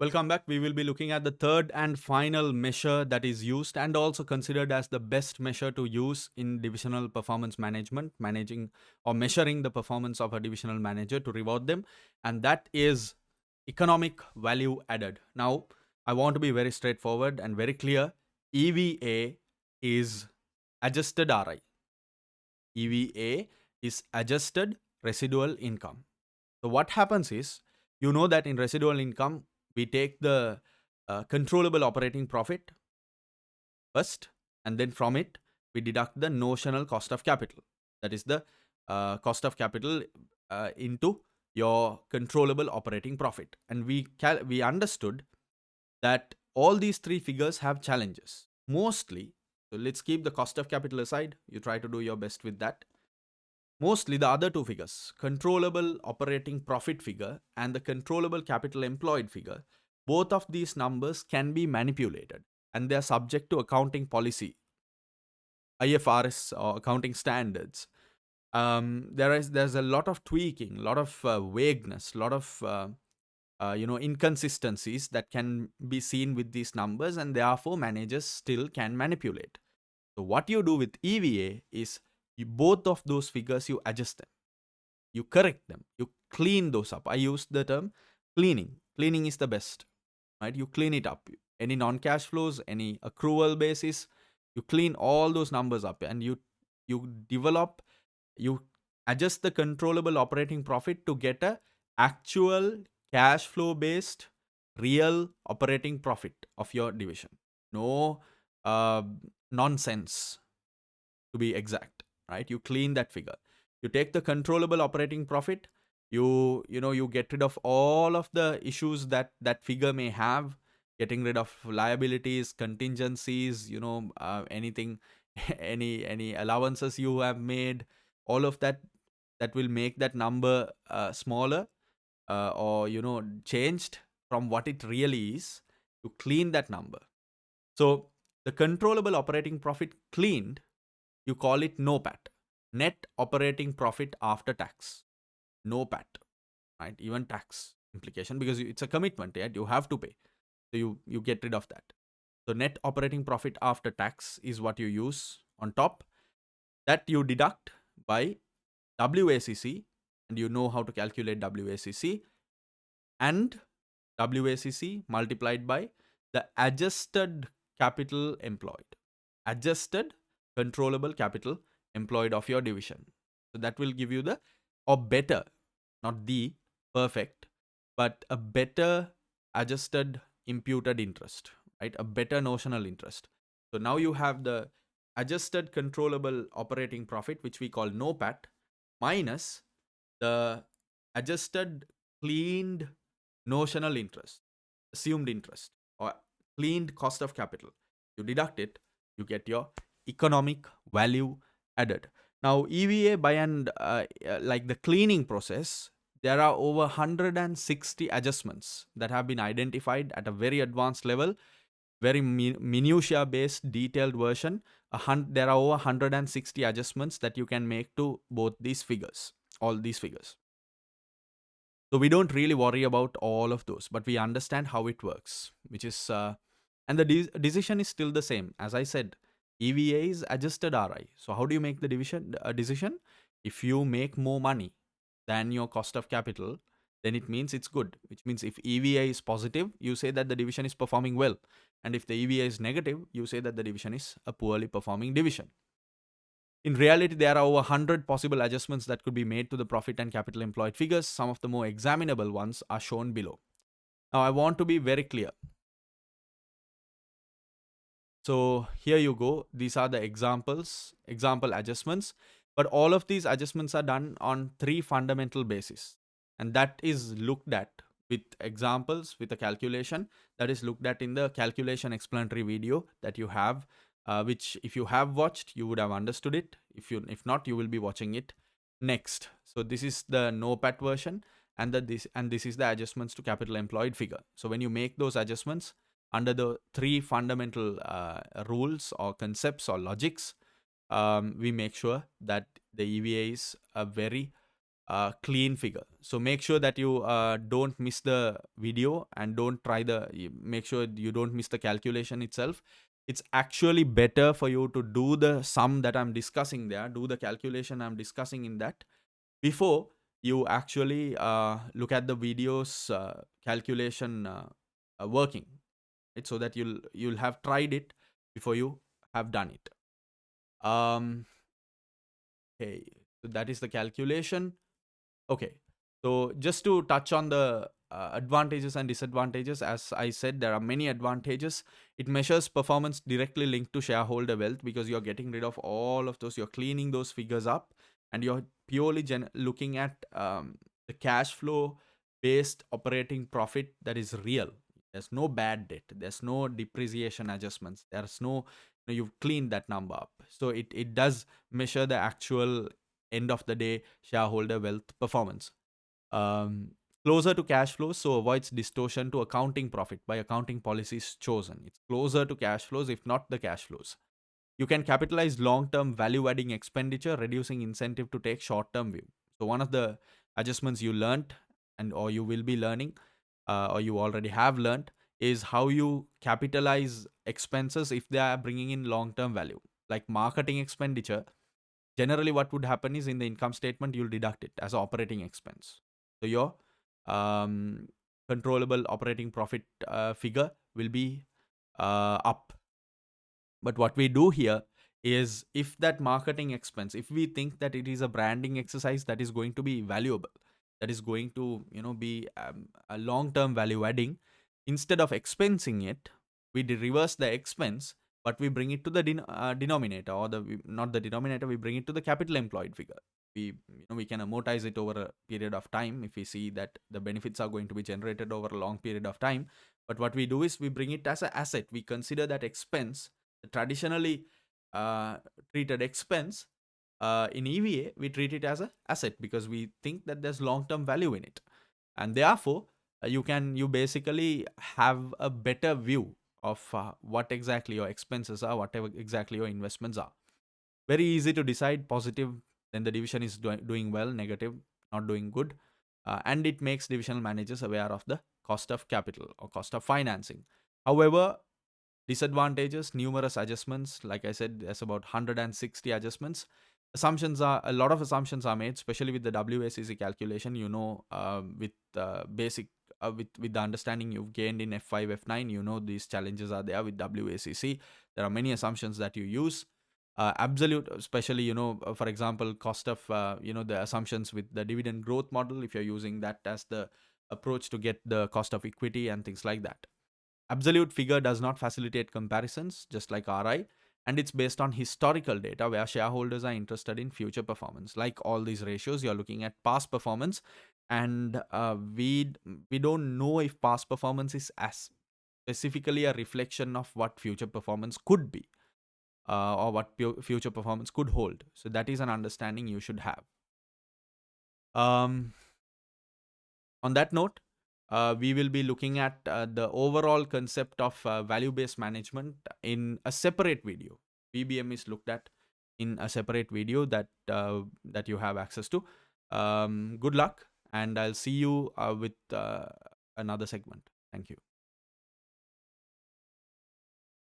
Welcome back. We will be looking at the third and final measure that is used and also considered as the best measure to use in divisional performance management, managing or measuring the performance of a divisional manager to reward them. And that is economic value added. Now, I want to be very straightforward and very clear. EVA is adjusted RI. EVA is adjusted residual income. So, what happens is, you know that in residual income, we take the controllable operating profit first, and then from it, we deduct the notional cost of capital. That is the cost of capital into your controllable operating profit. And we understood that all these three figures have challenges. Mostly, so let's keep the cost of capital aside. You try to do your best with that. Mostly the other two figures, controllable operating profit figure and the controllable capital employed figure, both of these numbers can be manipulated and they are subject to accounting policy, IFRS or accounting standards. There's a lot of tweaking, a lot of vagueness, a lot of inconsistencies that can be seen with these numbers, and therefore managers still can manipulate. So what you do with EVA is both of those figures you adjust them, you correct them, you clean those up. I use the term cleaning. Cleaning is the best, right? You clean it up. Any non-cash flows, any accrual basis, you clean all those numbers up, and you develop, you adjust the controllable operating profit to get a actual cash flow based real operating profit of your division. No nonsense, to be exact, right? You clean that figure. You take the controllable operating profit. You get rid of all of the issues that that figure may have, getting rid of liabilities, contingencies, anything, any allowances you have made, all of that that will make that number smaller, or changed from what it really is. You clean that number. So the controllable operating profit cleaned, you call it NOPAT, net operating profit after tax. NOPAT, right? Even tax implication, because it's a commitment, right? You have to pay. So you get rid of that. So net operating profit after tax is what you use on top. That you deduct by WACC, and you know how to calculate WACC, and WACC multiplied by the adjusted capital employed. Adjusted controllable capital employed of your division. So that will give you the, or better, not the perfect, but a better adjusted imputed interest, right? A better notional interest. So now you have the adjusted controllable operating profit, which we call NOPAT, minus the adjusted cleaned notional interest, assumed interest, or cleaned cost of capital. You deduct it, you get your economic value added. Now, EVA by and like the cleaning process, there are over 160 adjustments that have been identified at a very advanced level, very minutia based detailed version. There are over 160 adjustments that you can make to both these figures, all these figures. So we don't really worry about all of those, but we understand how it works, which is, and the decision is still the same. As I said, EVA is adjusted RI. So how do you make the decision? If you make more money than your cost of capital, then it means it's good, which means if EVA is positive, you say that the division is performing well. And if the EVA is negative, you say that the division is a poorly performing division. In reality, there are over 100 possible adjustments that could be made to the profit and capital employed figures. Some of the more examinable ones are shown below. Now, I want to be very clear. So here you go. These are the example adjustments. But all of these adjustments are done on three fundamental bases. And that is looked at with examples, with a calculation that is looked at in the calculation explanatory video that you have, which if you have watched, you would have understood it. If not, you will be watching it next. So this is the NOPAT version, and this is the adjustments to capital employed figure. So when you make those adjustments under the three fundamental rules or concepts or logics, we make sure that the EVA is a very clean figure. So make sure that you don't miss the video, and don't try make sure you don't miss the calculation itself. It's actually better for you to do the sum that I'm discussing there, do the calculation I'm discussing in that, before you actually look at the video's calculation working, right? So that you'll have tried it before you have done it. Okay, so that is the calculation. Okay, so just to touch on the advantages and disadvantages, as I said, there are many advantages. It measures performance directly linked to shareholder wealth, because you're getting rid of all of those, you're cleaning those figures up, and you're purely looking at the cash flow based operating profit that is real. There's no bad debt, there's no depreciation adjustments, there's no, you've cleaned that number up. So it does measure the actual end of the day shareholder wealth performance. Um, Closer to cash flows, so avoids distortion to accounting profit by accounting policies chosen. It's closer to cash flows, if not the cash flows. You can capitalize long-term value-adding expenditure, reducing incentive to take short-term view. So one of the adjustments you learned, and or you will be learning, or you already have learned, is how you capitalize expenses if they are bringing in long-term value. Like marketing expenditure, generally what would happen is in the income statement you'll deduct it as operating expense. So your um, controllable operating profit figure will be up. But what we do here is, if that marketing expense, if we think that it is a branding exercise that is going to be valuable, that is going to be a long term value adding, instead of expensing it, we reverse the expense, but we bring it to the denominator, or not the denominator, we bring it to the capital employed figure. We can amortize it over a period of time if we see that the benefits are going to be generated over a long period of time. But what we do is we bring it as an asset. We consider that expense, traditionally uh, treated expense, in EVA we treat it as an asset, because we think that there's long term value in it, and therefore you basically have a better view of what exactly your expenses are, whatever exactly your investments are. Very easy to decide: positive, then the division is doing well; negative, not doing good. And it makes divisional managers aware of the cost of capital or cost of financing. However, disadvantages: numerous adjustments. Like I said, there's about 160 adjustments. A lot of assumptions are made, especially with the WACC calculation. With basic, with the understanding you've gained in F5, F9, these challenges are there with WACC. There are many assumptions that you use. Absolute, especially, for example, cost of, the assumptions with the dividend growth model, if you're using that as the approach to get the cost of equity and things like that. Absolute figure does not facilitate comparisons, just like RI, and it's based on historical data where shareholders are interested in future performance. Like all these ratios, you're looking at past performance, and we don't know if past performance is as specifically a reflection of what future performance could be, or what future performance could hold. So that is an understanding you should have. Um, on that note, we will be looking at the overall concept of value-based management in a separate video. VBM is looked at in a separate video that you have access to. Good luck, and I'll see you with another segment. Thank you.